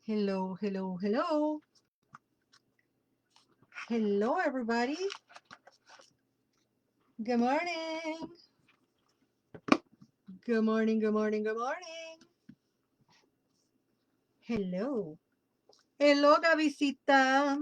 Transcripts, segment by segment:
Hello, hello, hello. Hello, everybody. Good morning. Good morning, good morning, good morning. Hello. Hello, Gavisita.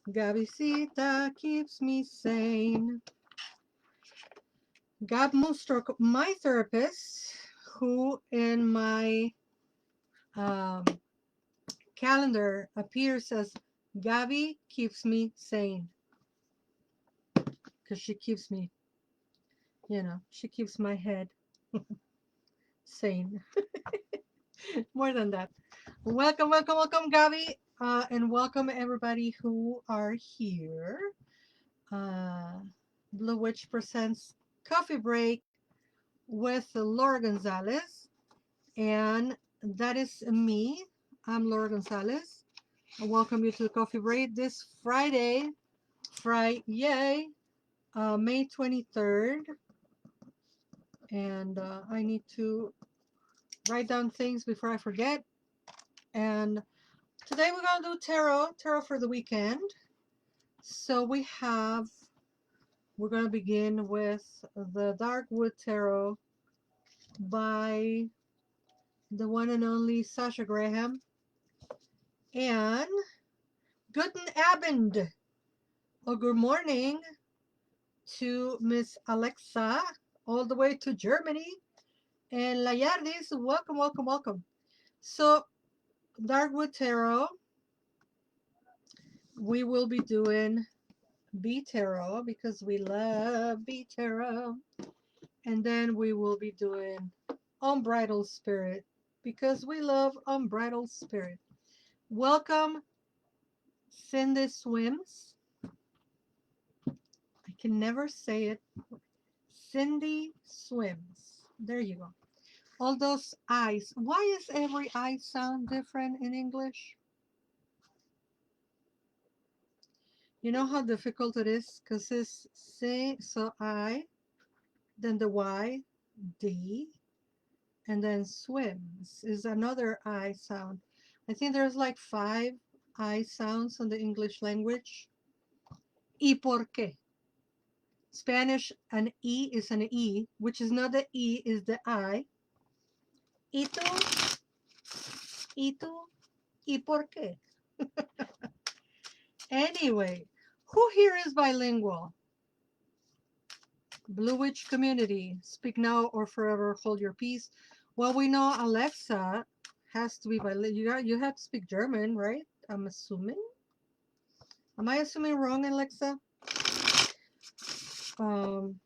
Gavisita keeps me sane. Gab Mustok, my therapist, who in my um, calendar appears as Gabby keeps me sane. Because she keeps me, she keeps my head sane. More than that. Welcome, welcome, welcome, Gabi, and welcome everybody who are here. Uh, Blue Witch presents Coffee Break with Laura González, and that is me. I'm Laura González. I welcome you to the Coffee Break this Friday, May 23rd, and I need to write down things before I forget. And today we're going to do tarot for the weekend. So we're going to begin with the Dark Wood Tarot by the one and only Sasha Graham. And Guten Abend, or good morning, to Miss Alexa, all the way to Germany. And Layardis, welcome, welcome, welcome. So, Darkwood Tarot, we will be doing B Tarot because we love B Tarot. And then we will be doing Unbridled Spirit because we love Unbridled Spirit. Welcome, Cindy Swims. I can never say it. Cindy Swims. There you go. All those I's. Why is every I sound different in English? You know how difficult it is? Because it's say, so I, then the Y, D, and then swims is another I sound. I think there's like 5 I sounds in the English language. Y por qué? Spanish, an E is an E, which is not the E, is the I. Y tú, y tú, y por qué? Anyway, who here is bilingual? Blue Witch community, speak now or forever hold your peace. Well, we know Alexa has to be bilingual. You have to speak German, right? I'm assuming. Am I assuming wrong, Alexa? Um,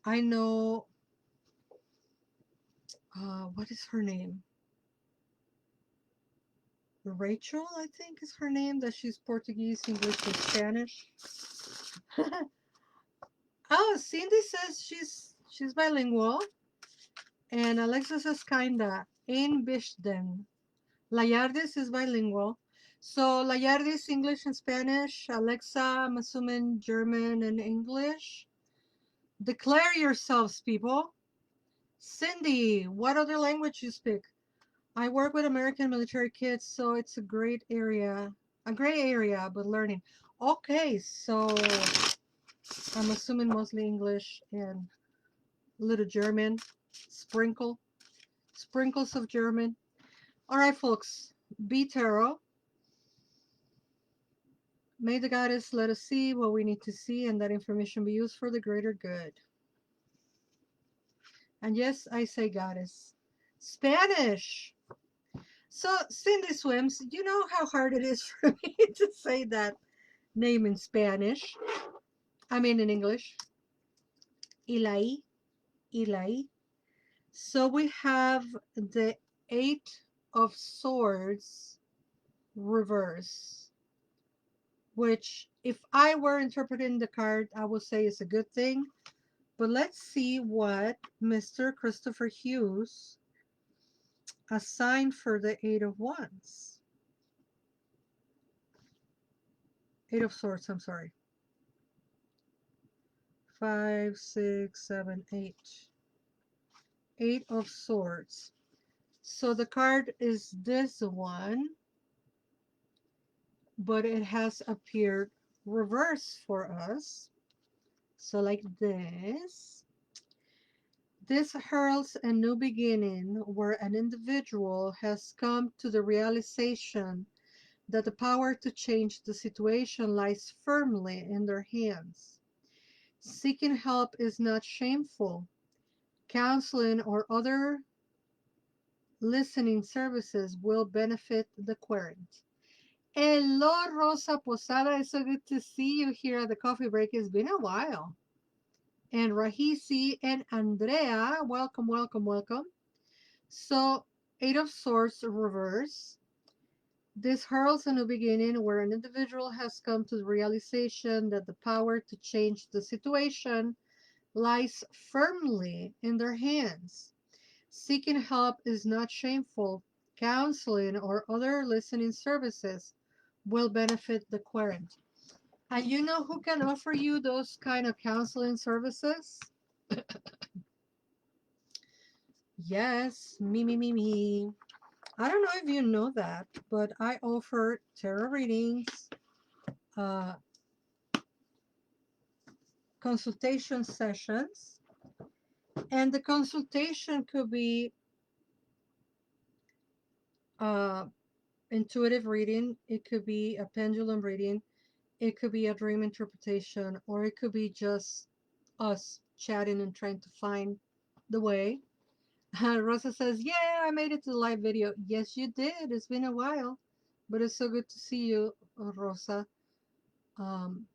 I know. What is her name? Rachel, I think is her name. That she's Portuguese, English, and Spanish. Oh, Cindy says she's bilingual, and Alexa says kinda. In Bishden. Layardis is bilingual. So Layardis, English and Spanish. Alexa, I'm assuming German and English. Declare yourselves, people. Cindy, what other language you speak? I work with American military kids, so it's a gray area, but learning. Okay, so I'm assuming mostly English and a little German, sprinkles of German. All right, folks, be tarot. May the goddess let us see what we need to see and that information be used for the greater good. And yes, I say goddess. Spanish. So, Cindy Swims, you know how hard it is for me to say that name in Spanish. I mean in English. Ilai. Ilai. So we have the 8 of Swords reverse, which if I were interpreting the card, I would say is a good thing. But let's see what Mr. Christopher Hughes assigned for the 8 of Wands. 8 of Swords, I'm sorry. 5, 6, 7, 8. 8 of Swords. So the card is this one, but it has appeared reverse for us. So like this. This heralds a new beginning where an individual has come to the realization that the power to change the situation lies firmly in their hands. Seeking help is not shameful. Counseling or other listening services will benefit the querent. Hello, Rosa Posada. It's so good to see you here at the coffee break. It's been a while. And Rahisi and Andrea, welcome, welcome, welcome. So, Eight of Swords reverse. This heralds a new beginning where an individual has come to the realization that the power to change the situation lies firmly in their hands. Seeking help is not shameful. Counseling or other listening services will benefit the querent. And you know who can offer you those kind of counseling services? Yes, me. I don't know if you know that, but I offer tarot readings, uh, consultation sessions, and the consultation could be uh, intuitive reading, it could be a pendulum reading, it could be a dream interpretation, or it could be just us chatting and trying to find the way. Rosa says, yeah, I made it to the live video. Yes, you did. It's been a while, but it's so good to see you, Rosa. Um,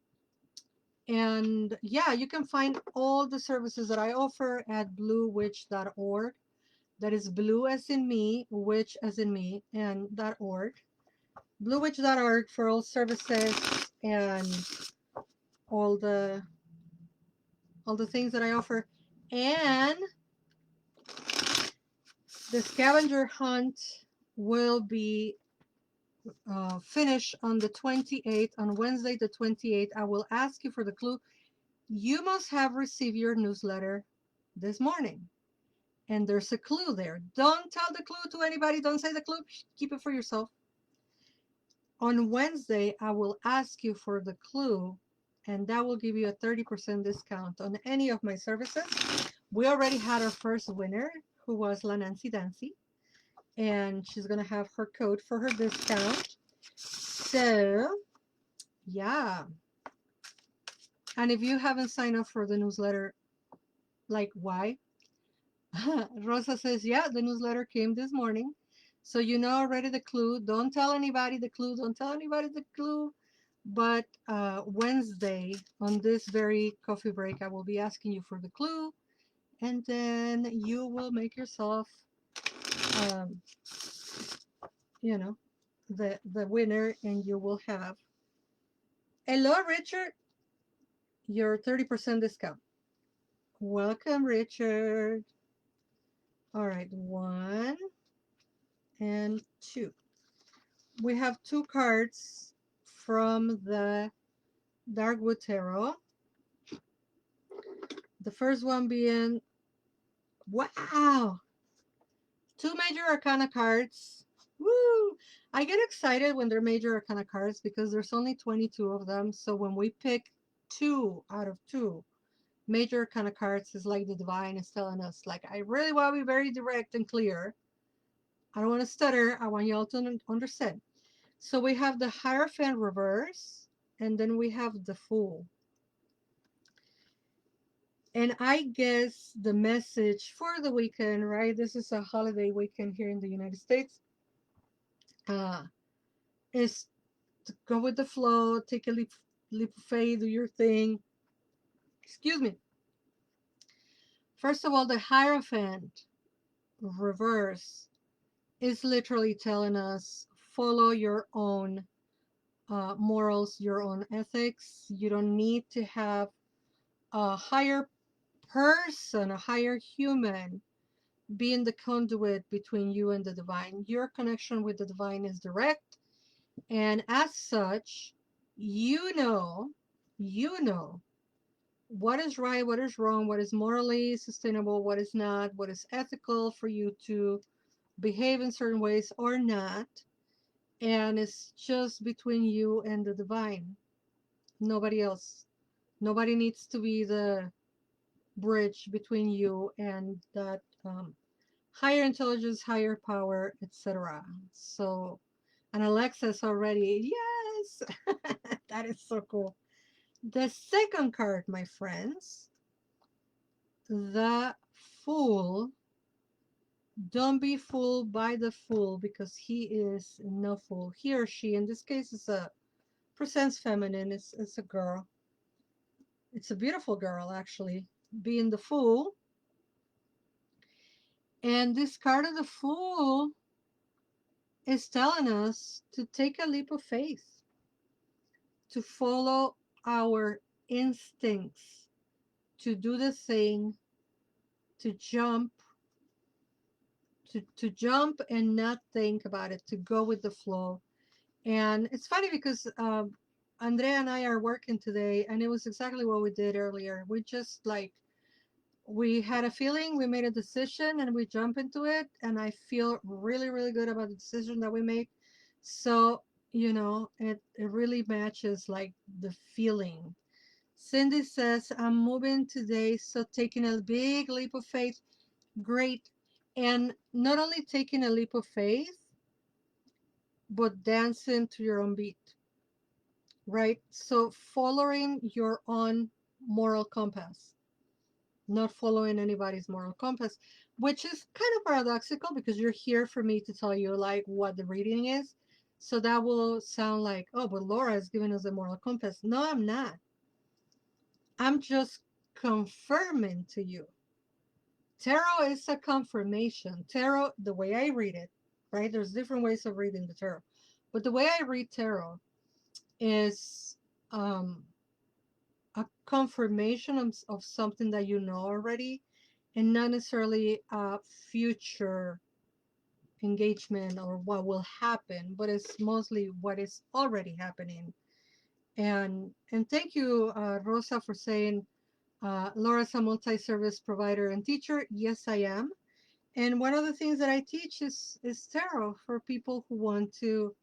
and yeah, you can find all the services that I offer at bluewitch.org. That is blue as in me, witch as in me, and .org. Bluewitch.org for all services and all the all the things that I offer. And the scavenger hunt will be finished on the 28th, on Wednesday the 28th. I will ask you for the clue. You must have received your newsletter this morning. And there's a clue there. Don't tell the clue to anybody. Don't say the clue. Keep it for yourself. On Wednesday, I will ask you for the clue, and that will give you a 30% discount on any of my services. We already had our first winner, who was La Nancy Dancy, and she's going to have her code for her discount. So, yeah. And if you haven't signed up for the newsletter, like, why? Rosa says, yeah, the newsletter came this morning. So you know already the clue. Don't tell anybody the clue. Don't tell anybody the clue. But Wednesday, on this very coffee break, I will be asking you for the clue. And then you will make yourself, um, you know, the winner. And you will have, hello, Richard, your 30% discount. Welcome, Richard. All right, 1 and 2. We have 2 cards from the Darkwood Tarot. The first one being, wow, 2 major arcana cards. Woo! I get excited when they're major arcana cards because there's only 22 of them. So when we pick 2 out of 2 major arcana cards, it's like the divine is telling us, like, I really want to be very direct and clear. I don't want to stutter. I want y'all to understand. So we have the Hierophant reverse, and then we have the Fool. And I guess the message for the weekend, right? This is a holiday weekend here in the United States. Is to go with the flow, take a leap of faith, do your thing. Excuse me. First of all, the Hierophant reverse is literally telling us follow your own morals, your own ethics. You don't need to have a higher person, a higher human being the conduit between you and the divine. Your connection with the divine is direct, and as such, you know what is right, what is wrong, what is morally sustainable, what is not, what is ethical for you to behave in certain ways or not, and it's just between you and the divine, nobody else. Nobody needs to be the bridge between you and that higher intelligence, higher power, etc. So, and Alexa's already, yes, that is so cool. The second card, my friends, the Fool. Don't be fooled by the fool, because he is no fool. He or she, in this case, is a presents feminine. It's a girl. It's a beautiful girl, actually, being the fool. And this card of the Fool is telling us to take a leap of faith, to follow our instincts, to do the thing, to jump, to jump and not think about it, to go with the flow. And it's funny because Andrea and I are working today, and it was exactly what we did earlier. We just like, we had a feeling, we made a decision, and we jump into it. And I feel really, really good about the decision that we made. So, it really matches like the feeling. Cindy says, I'm moving today, so taking a big leap of faith. Great. And not only taking a leap of faith, but dancing to your own beat, right? So following your own moral compass, not following anybody's moral compass, which is kind of paradoxical because you're here for me to tell you like what the reading is. So that will sound like, oh, but Laura is giving us a moral compass. No, I'm not. I'm just confirming to you. Tarot is a confirmation. Tarot, the way I read it, right? There's different ways of reading the tarot. But the way I read tarot is um, a confirmation of something that you know already, and not necessarily a future engagement or what will happen, but it's mostly what is already happening. And thank you, Rosa, for saying Laura's a multi-service provider and teacher. Yes, I am. And one of the things that I teach is tarot for people who want to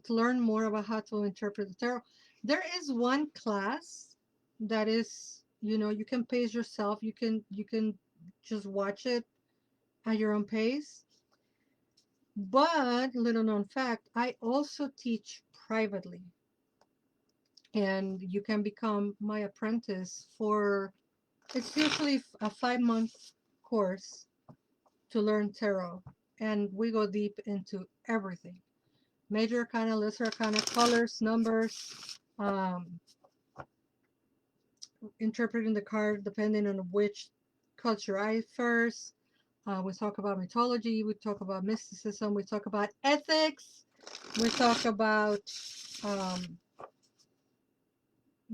learn more about how to interpret the tarot. There is one class that is, you can pace yourself. You can just watch it at your own pace. But little known fact, I also teach privately, and you can become my apprentice for, it's usually a 5-month course to learn tarot, and we go deep into everything: major arcana, lesser arcana, colors, numbers, um, interpreting the card depending on which caught your eye first. We talk about mythology, we talk about mysticism, we talk about ethics, we talk about um,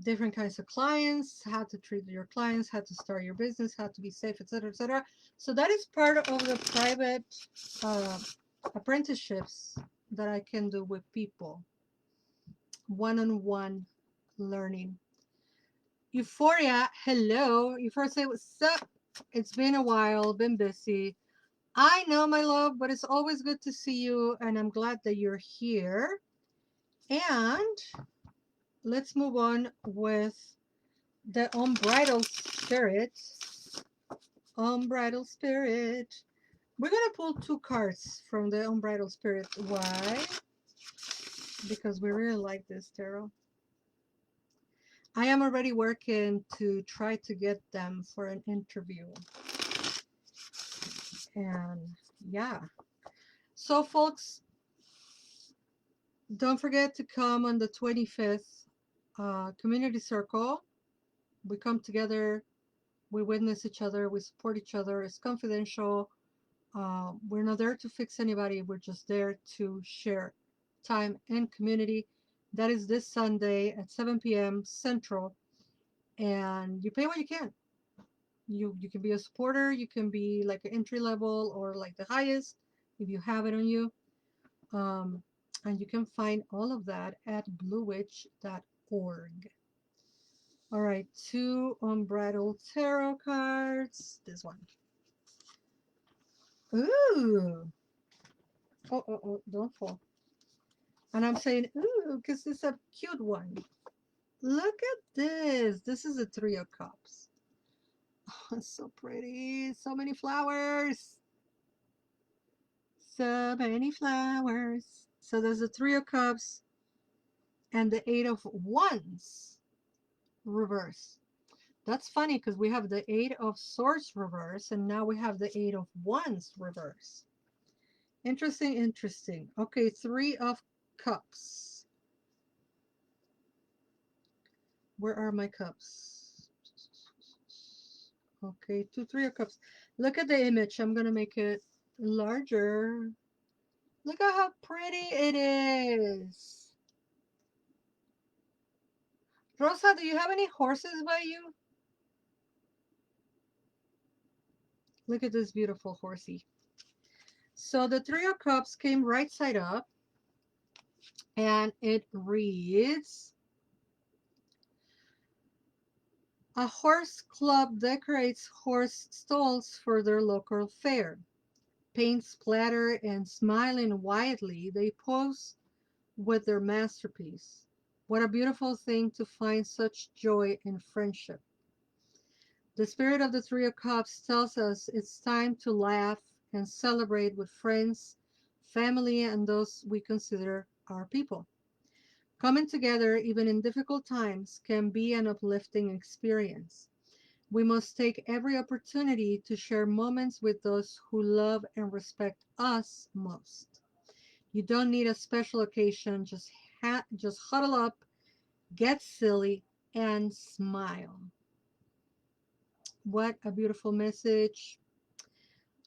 different kinds of clients, how to treat your clients, how to start your business, how to be safe, etc., etc. So that is part of the private uh, apprenticeships that I can do with people, one-on-one learning. Euphoria, hello. Euphoria, say what's up. It's been a while, been busy. I know, my love, but it's always good to see you, and I'm glad that you're here. And let's move on with the unbridled spirit. Unbridled spirit. We're gonna pull 2 cards from the unbridled spirit. Why? Because we really like this tarot. I am already working to try to get them for an interview. And yeah. So folks, don't forget to come on the 25th community circle. We come together, we witness each other, we support each other. It's confidential. We're not there to fix anybody. We're just there to share time and community. That is this Sunday at 7 p.m. Central. And you pay what you can. You can be a supporter. You can be like an entry level or like the highest if you have it on you. Um, and you can find all of that at bluewitch.org. All right, 2 unbridled tarot cards. This one. Ooh. Oh, oh, oh, don't fall. And I'm saying, ooh, because it's a cute one. Look at this. This is a Three of Cups. Oh, it's so pretty. So many flowers. So many flowers. So there's the Three of Cups and the Eight of Wands reverse. That's funny because we have the Eight of Swords reverse and now we have the Eight of Wands reverse. Interesting, interesting. Okay, Three of Cups. Where are my cups? Okay, Three of Cups. Look at the image. I'm going to make it larger. Look at how pretty it is. Rosa, do you have any horses by you? Look at this beautiful horsey. So the Three of Cups came right side up and it reads, a horse club decorates horse stalls for their local fair. Paint splatter and smiling widely, they pose with their masterpiece. What a beautiful thing to find such joy in friendship. The spirit of the Three of Cups tells us it's time to laugh and celebrate with friends, family, and those we consider our people. Coming together, even in difficult times, can be an uplifting experience. We must take every opportunity to share moments with those who love and respect us most. You don't need a special occasion, just huddle up, get silly, and smile. What a beautiful message.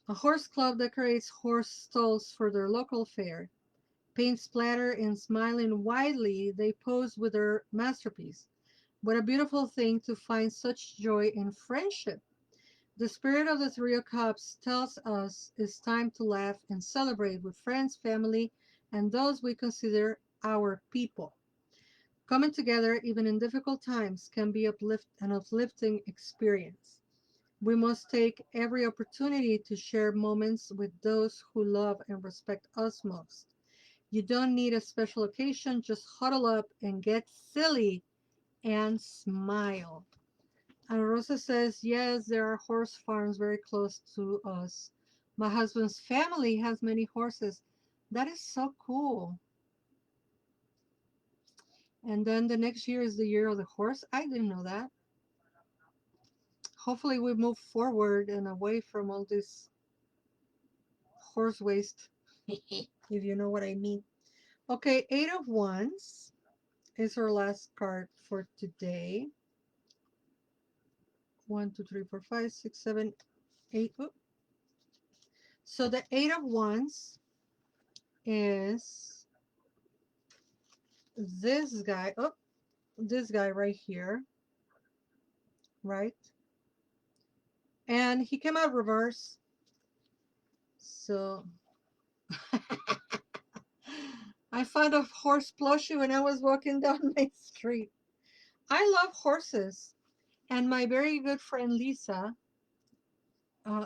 A horse club decorates horse stalls for their local fair. Paint splatter and smiling widely, they pose with their masterpiece. What a beautiful thing to find such joy in friendship. The spirit of the Three of Cups tells us it's time to laugh and celebrate with friends, family, and those we consider our people. Coming together, even in difficult times, can be an uplifting experience. We must take every opportunity to share moments with those who love and respect us most. You don't need a special occasion, just huddle up and get silly and smile. And Rosa says, yes, there are horse farms very close to us. My husband's family has many horses. That is so cool. And then the next year is the year of the horse. I didn't know that. Hopefully we move forward and away from all this horse waste, if you know what I mean. Okay, Eight of Wands is our last card for today. 1, 2, 3, 4, 5, 6, 7, 8. Oops. So the Eight of Wands is this guy. Oh, this guy right here, right? And he came out reverse. So I found a horse plushie when I was walking down my street. I love horses, and my very good friend Lisa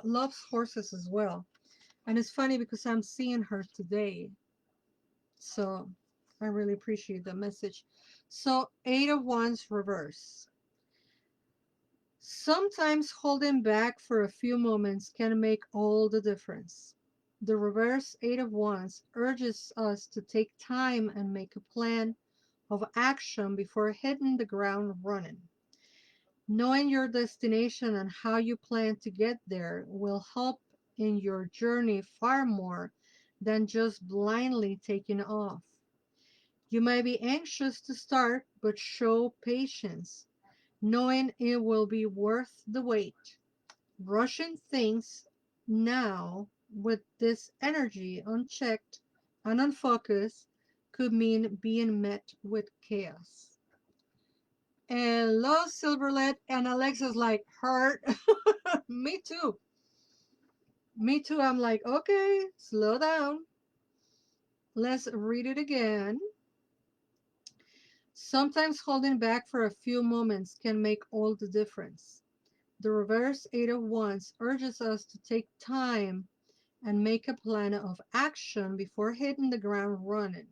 loves horses as well. And it's funny because I'm seeing her today. So I really appreciate the message. So Eight of Wands reverse. Sometimes holding back for a few moments can make all the difference. The reverse Eight of Wands urges us to take time and make a plan of action before hitting the ground running. Knowing your destination and how you plan to get there will help in your journey far more than just blindly taking off. You may be anxious to start, but show patience, knowing it will be worth the wait. Rushing things now with this energy unchecked and unfocused could mean being met with chaos. Hello, Silverlet, and Alexa's like, hurt. Me too. Me too. I'm like, okay, slow down. Let's read it again. Sometimes holding back for a few moments can make all the difference. The reverse Eight of Wands urges us to take time and make a plan of action before hitting the ground running.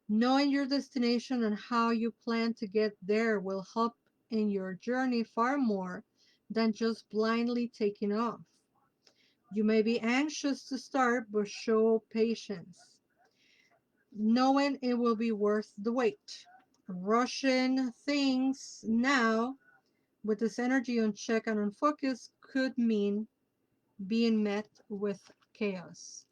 Knowing your destination and how you plan to get there will help in your journey far more than just blindly taking off. You may be anxious to start, but show patience, knowing it will be worth the wait. Rushing things now with this energy unchecked and unfocused could mean being met with chaos.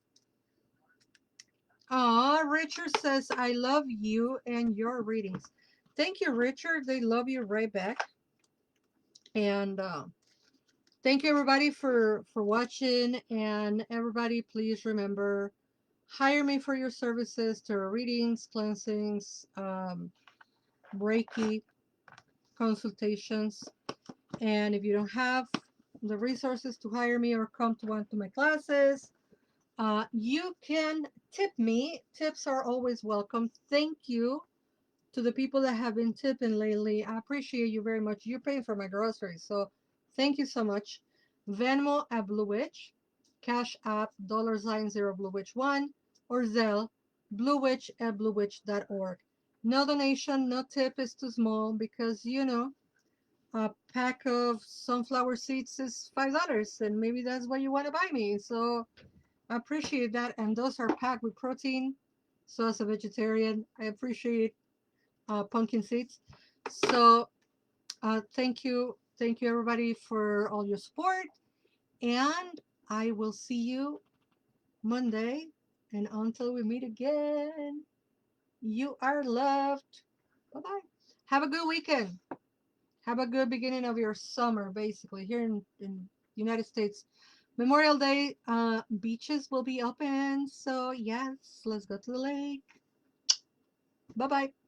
Richard says, I love you and your readings. Thank you, Richard. They love you right back. And thank you, everybody, for watching. And everybody, please remember, hire me for your services, tarot readings, cleansings, Reiki consultations. And if you don't have the resources to hire me or come to one of my classes, you can tip me. Tips are always welcome. Thank you to the people that have been tipping lately. I appreciate you very much. You're paying for my groceries, so thank you so much. Venmo at bluewitch, Cash App $sign 0 bluewitch1, or Zelle bluewitch at bluewitch.org. No donation, no tip is too small because a pack of sunflower seeds is $5, and maybe that's why you want to buy me. So I appreciate that, and those are packed with protein. So as a vegetarian, I appreciate pumpkin seeds. So thank you everybody for all your support, and I will see you Monday. And until we meet again, you are loved. Bye bye. Have a good weekend. Have a good beginning of your summer. Basically, here in United States, Memorial Day, beaches will be open. So yes, let's go to the lake. Bye bye.